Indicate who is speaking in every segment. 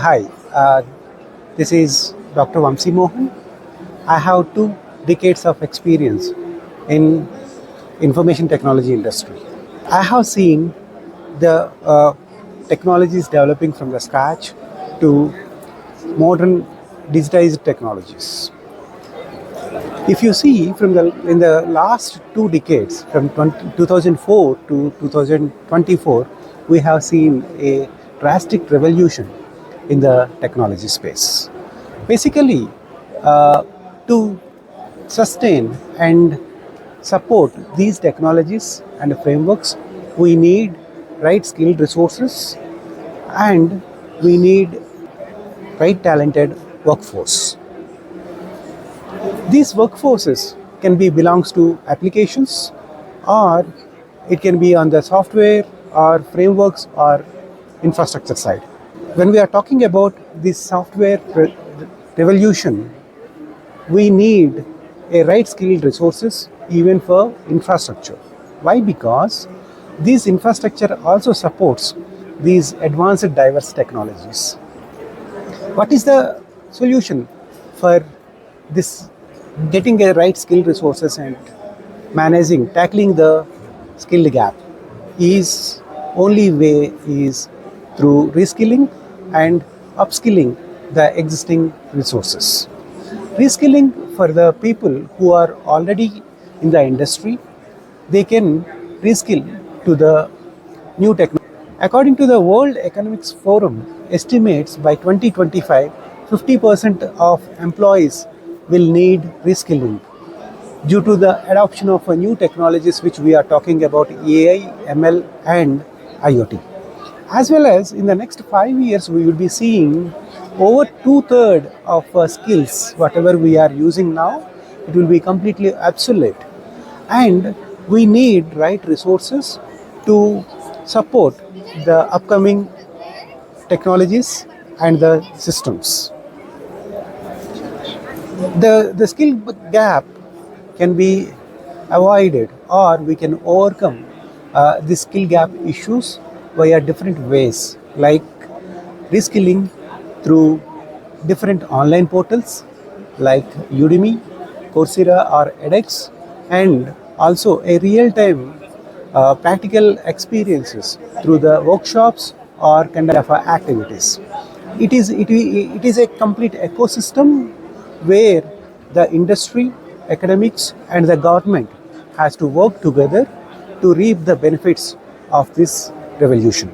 Speaker 1: Hi, this is Dr. Vamsi Mohan. I have 2 decades of experience in information technology industry. I have seen the technologies developing from the scratch to modern digitized technologies. If you see from the in the last 2 decades, from 2004 to 2024, we have seen a drastic revolution in the technology space. Basically, to sustain and support these technologies and frameworks, we need right skilled resources and we need right talented workforce. These workforces can be belongs to applications or it can be on the software or frameworks or infrastructure side. When we are talking about this software revolution, we need a right skilled resources even for infrastructure. Why? Because this infrastructure also supports these advanced diverse technologies. What is the solution for this getting a right skilled resources and tackling the skill gap? Is only way is through reskilling and upskilling the existing resources. Reskilling for the people who are already in the industry, they can reskill to the new technology. According to the World Economics Forum, estimates by 2025, 50% of employees will need reskilling due to the adoption of new technologies which we are talking about AI, ML and IoT. As well as in the next 5 years, we will be seeing over 2/3 of skills, whatever we are using now, it will be completely obsolete. And we need right resources to support the upcoming technologies and the systems. The skill gap can be avoided or we can overcome the skill gap issues via different ways like reskilling through different online portals like Udemy, Coursera or edX, and also a real-time practical experiences through the workshops or kind of activities. It is a complete ecosystem where the industry, academics and the government has to work together to reap the benefits of this revolution.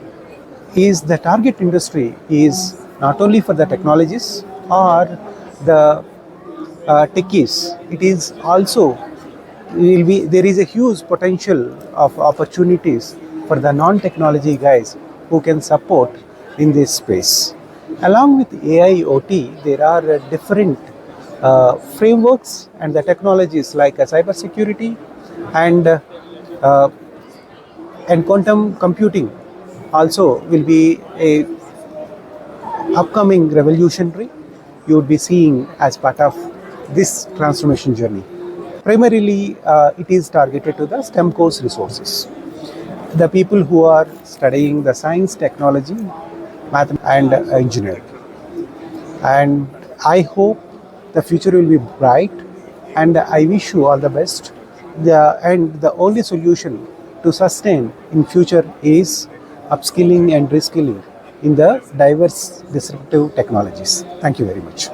Speaker 1: Is the target industry is not only for the technologies or the techies, it is also will be there is a huge potential of opportunities for the non-technology guys who can support in this space. Along with AI OT, there are different frameworks and the technologies like cybersecurity and uh, and quantum computing also will be a upcoming revolutionary you would be seeing as part of this transformation journey. Primarily, it is targeted to the STEM course resources. The people who are studying the science, technology, math and engineering. And I hope the future will be bright and I wish you all the best. And the only solution to sustain in future is upskilling and reskilling in the diverse disruptive technologies. Thank you very much.